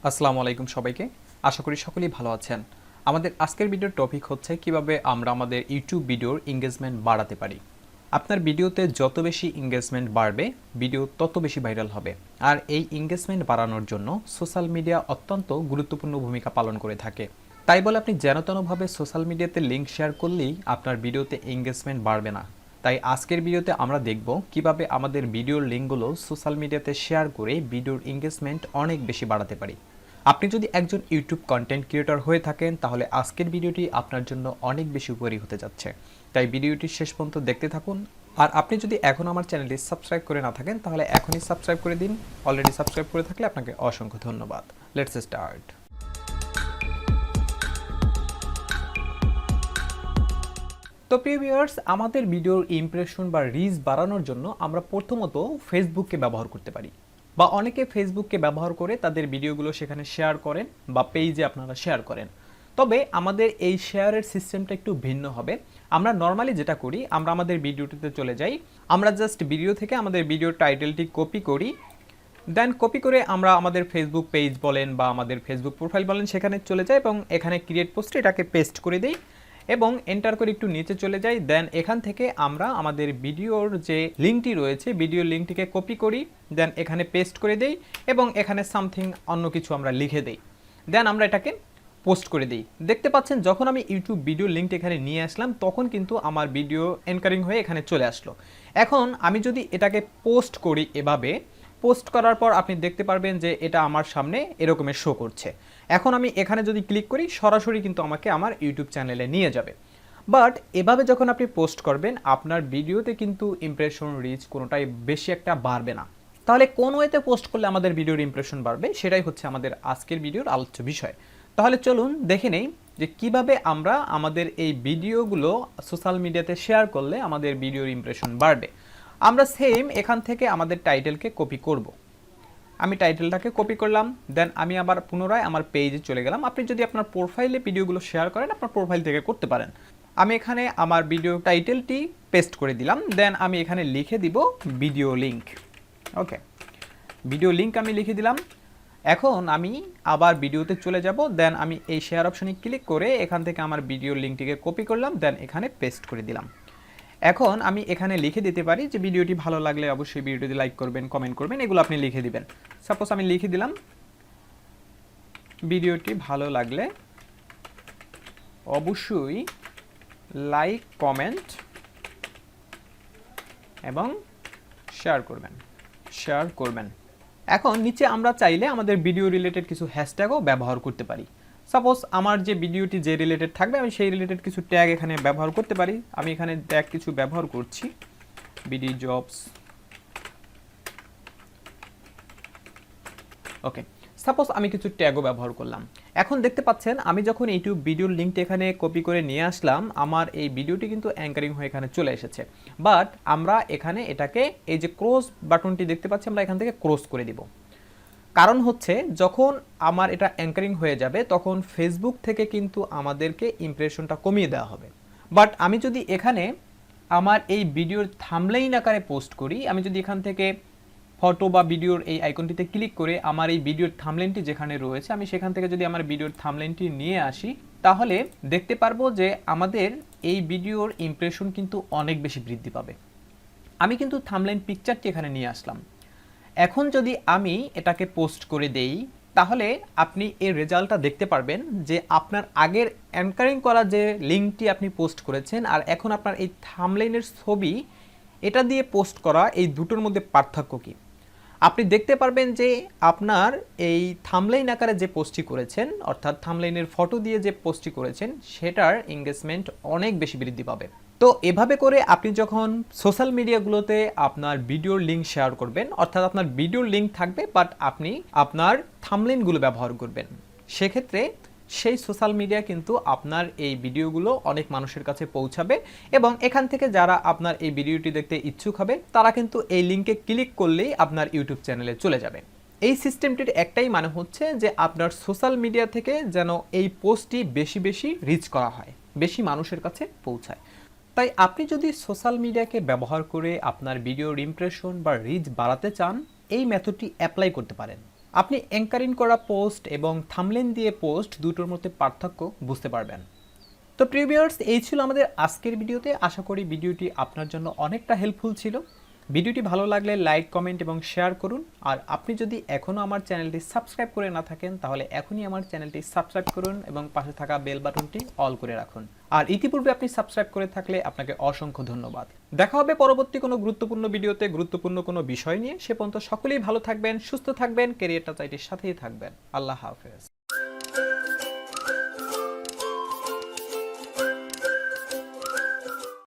আসসালামু আলাইকুম সবাইকে। আশা করি সকলেই ভালো আছেন। আমাদের আজকের ভিডিওর টপিক হচ্ছে কিভাবে আমরা আমাদের ইউটিউব ভিডিওর এঙ্গেজমেন্ট বাড়াতে পারি। আপনার ভিডিওতে যত বেশি এঙ্গেজমেন্ট বাড়বে, ভিডিও তত বেশি ভাইরাল হবে। আর এই এঙ্গেজমেন্ট বাড়ানোর জন্য সোশ্যাল মিডিয়া অত্যন্ত গুরুত্বপূর্ণ ভূমিকা পালন করে থাকে। তাই বলে আপনি যেন তেনভাবে সোশ্যাল মিডিয়াতে লিঙ্ক শেয়ার করলেই আপনার ভিডিওতে এঙ্গেজমেন্ট বাড়বে না। তাই আজকের ভিডিওতে আমরা দেখব কিভাবে আমাদের ভিডিওর লিঙ্কগুলো সোশ্যাল মিডিয়াতে শেয়ার করে ভিডিওর এঙ্গেজমেন্ট অনেক বেশি বাড়াতে পারি। আপনি যদি একজন ইউটিউব কন্টেন্ট ক্রিয়েটর হয়ে থাকেন তাহলে আজকের ভিডিওটি আপনার জন্য অনেক বেশি উপকারী হতে যাচ্ছে। তাই ভিডিওটি শেষ পর্যন্ত দেখতে থাকুন। আর আপনি যদি এখন আমার চ্যানেলটি সাবস্ক্রাইব করে না থাকেন তাহলে এখনই সাবস্ক্রাইব করে দিন। অলরেডি সাবস্ক্রাইব করে থাকলে আপনাকে অসংখ্য ধন্যবাদ। Let's start. তো প্রিয় ভিউয়ার্স, আমাদের ভিডিওর ইমপ্রেশন বা রিচ বাড়ানোর জন্য আমরা প্রথমত ফেসবুককে ব্যবহার করতে পারি, বা অনেকে ফেসবুককে ব্যবহার করে তাদের ভিডিওগুলো সেখানে শেয়ার করেন বা পেজে আপনারা শেয়ার করেন। তবে আমাদের এই শেয়ারের সিস্টেমটা একটু ভিন্ন হবে। আমরা নর্মালি যেটা করি, আমরা আমাদের ভিডিওটিতে চলে যাই, আমরা জাস্ট ভিডিও থেকে আমাদের ভিডিওর টাইটেলটি কপি করি, দেন কপি করে আমরা আমাদের ফেসবুক পেজ বলেন বা আমাদের ফেসবুক প্রোফাইল বলেন সেখানে চলে যাই এবং এখানে ক্রিয়েট পোস্টে এটাকে পেস্ট করে দিই এবং এন্টার করে একটু নিচে চলে যাই। দেন এখান থেকে আমরা আমাদের ভিডিওর যে লিঙ্কটি রয়েছে, ভিডিওর লিঙ্কটিকে কপি করি, দেন এখানে পেস্ট করে দেই এবং এখানে সামথিং অন্য কিছু আমরা লিখে দেই। দেন আমরা এটাকে পোস্ট করে দিই। দেখতে পাচ্ছেন যখন আমি ইউটিউব ভিডিও লিঙ্কটি এখানে নিয়ে আসলাম তখন কিন্তু আমার ভিডিও এনকারিং হয়ে এখানে চলে আসলো। এখন আমি যদি এটাকে পোস্ট করি, এভাবে পোস্ট করার পর আপনি দেখতে পারবেন যে এটা আমার সামনে এরকমের শো করছে। এখন আমি এখানে যদি ক্লিক করি সরাসরি কিন্তু আমাকে আমার ইউটিউব চ্যানেলে নিয়ে যাবে। বাট এভাবে যখন আপনি পোস্ট করবেন আপনার ভিডিওতে কিন্তু ইমপ্রেশন রিচ কোনোটাই বেশি একটা বাড়বে না। তাহলে কোন ওয়েতে পোস্ট করলে আমাদের ভিডিওর ইমপ্রেশন বাড়বে, সেটাই হচ্ছে আমাদের আজকের ভিডিওর আলোচ্য বিষয়। তাহলে চলুন দেখে নেই যে কিভাবে আমরা আমাদের এই ভিডিওগুলো সোশ্যাল মিডিয়াতে শেয়ার করলে আমাদের ভিডিওর ইমপ্রেশন বাড়বে। আমরা সেম এখান থেকে আমাদের টাইটেলকে কপি করব। আমি টাইটেলটাকে কপি করলাম, দেন আমি আবার পুনরায় আমার পেজে চলে গেলাম। আপনি যদি আপনার প্রোফাইলে ভিডিওগুলো শেয়ার করেন আপনার প্রোফাইল থেকে করতে পারেন। আমি এখানে আমার ভিডিও টাইটেলটি পেস্ট করে দিলাম, দেন আমি এখানে লিখে দিব ভিডিও লিঙ্ক। ওকে, ভিডিও লিঙ্ক আমি লিখে দিলাম। এখন আমি আবার ভিডিওতে চলে যাব, দেন আমি এই শেয়ার অপশনে ক্লিক করে এখান থেকে আমার ভিডিও লিঙ্কটিকে কপি করলাম, দেন এখানে পেস্ট করে দিলাম। এখন আমি এখানে লিখে দিতে পারি যে ভিডিওটি ভালো লাগলে অবশ্যই ভিডিওটি লাইক করবেন, কমেন্ট করবেন, এগুলো আপনি লিখে দিবেন। সাপোজ আমি লিখে দিলাম ভিডিওটি ভালো লাগলে অবশ্যই লাইক, কমেন্ট এবং শেয়ার করবেন। এখন নিচে আমরা চাইলে আমাদের ভিডিও রিলেটেড কিছু হ্যাশট্যাগও ব্যবহার করতে পারি। সাপোজ আমার যে ভিডিওটি যে রিলেটেড থাকবে আমি সেই রিলেটেড কিছু ট্যাগ এখানে ব্যবহার করতে পারি। আমি এখানে ট্যাগ কিছু ব্যবহার করছি, বিডি জবস। ওকে, সাপোজ আমি কিছু ট্যাগও ব্যবহার করলাম। এখন দেখতে পাচ্ছেন আমি যখন ইউটিউব ভিডিওর লিঙ্কটা এখানে কপি করে নিয়ে আসলাম আমার এই ভিডিওটি কিন্তু অ্যাঙ্কারিং হয়ে এখানে চলে এসেছে। বাট আমরা এখানে এটাকে এই যে ক্রস বাটনটি দেখতে পাচ্ছি আমরা এখান থেকে ক্রস করে দিব। কারণ হচ্ছে যখন আমার এটা অ্যাঙ্কারিং হয়ে যাবে তখন ফেসবুক থেকে কিন্তু আমাদেরকে ইমপ্রেশনটা কমিয়ে দেওয়া হবে। বাট আমি যদি এখানে আমার এই ভিডিওর থাম্বনেইল আকারে পোস্ট করি, আমি যদি এখান থেকে ফটো বা ভিডিওর এই আইকনটিতে ক্লিক করে আমার এই ভিডিওর থাম্বনেইলটি যেখানে রয়েছে আমি সেখান থেকে যদি আমার ভিডিওর থাম্বনেইলটি নিয়ে আসি তাহলে দেখতে পারবো যে আমাদের এই ভিডিওর ইমপ্রেশন কিন্তু অনেক বেশি বৃদ্ধি পাবে। আমি কিন্তু থাম্বনেইল পিকচারটি এখানে নিয়ে আসলাম। এখন যদি আমি এটাকে পোস্ট করে দেই তাহলে আপনি এই রেজাল্টটা দেখতে পারবেন যে আপনার আগের অ্যাঙ্কারিং করা যে লিঙ্কটি আপনি পোস্ট করেছেন আর এখন আপনার এই থাম্বনেইলের ছবি এটা দিয়ে পোস্ট করা, এই দুটোর মধ্যে পার্থক্য কী আপনি দেখতে পারবেন যে আপনার এই থাম্বনেইল আকারে যে পোস্টটি করেছেন অর্থাৎ থাম্বনেইলের ফটো দিয়ে যে পোস্টটি করেছেন সেটার এঙ্গেজমেন্ট অনেক বেশি বৃদ্ধি পাবে। তো এভাবে করে আপনি যখন সোশ্যাল মিডিয়াগুলোতে আপনার ভিডিওর লিঙ্ক শেয়ার করবেন অর্থাৎ আপনার ভিডিওর লিঙ্ক থাকবে বাট আপনি আপনার থাম্বনেইলগুলো ব্যবহার করবেন, সেক্ষেত্রে সেই সোশ্যাল মিডিয়া কিন্তু আপনার এই ভিডিওগুলো অনেক মানুষের কাছে পৌঁছাবে এবং এখান থেকে যারা আপনার এই ভিডিওটি দেখতে ইচ্ছুক হবে তারা কিন্তু এই লিঙ্কে ক্লিক করলেই আপনার ইউটিউব চ্যানেলে চলে যাবে। এই সিস্টেমটির একটাই মানে হচ্ছে যে আপনার সোশ্যাল মিডিয়া থেকে যেন এই পোস্টটি বেশি বেশি রিচ করা হয়, বেশি মানুষের কাছে পৌঁছায়। তাই আপনি যদি সোশ্যাল মিডিয়াকে ব্যবহার করে আপনার ভিডিওর ইমপ্রেশন বা রিচ বাড়াতে চান এই মেথডটি অ্যাপ্লাই করতে পারেন। আপনি অ্যাঙ্কারিং করা পোস্ট এবং থাম্বনেল দিয়ে পোস্ট দুটোর মধ্যে পার্থক্য বুঝতে পারবেন। তো প্রিয় ভিউয়ার্স, এই ছিল আমাদের আজকের ভিডিওতে। আশা করি ভিডিওটি আপনার জন্য অনেকটা হেল্পফুল ছিল। ভিডিওটি ভালো লাগলে লাইক, কমেন্ট এবং শেয়ার করুন। আর আপনি যদি এখনও আমার চ্যানেলটি সাবস্ক্রাইব করে না থাকেন তাহলে এখনই আমার চ্যানেলটি সাবস্ক্রাইব করুন এবং পাশে থাকা বেল বাটনটি অল করে রাখুন। আর ইতিপূর্বে আপনি সাবস্ক্রাইব করে থাকলে আপনাকে অসংখ্য ধন্যবাদ। দেখা হবে পরবর্তী কোনো গুরুত্বপূর্ণ ভিডিওতে গুরুত্বপূর্ণ কোনো বিষয় নিয়ে। সে পর্যন্ত সকলেই ভালো থাকবেন, সুস্থ থাকবেন, ক্যারিয়ারটা চাইটির সাথেই থাকবেন। আল্লাহ হাফেজ।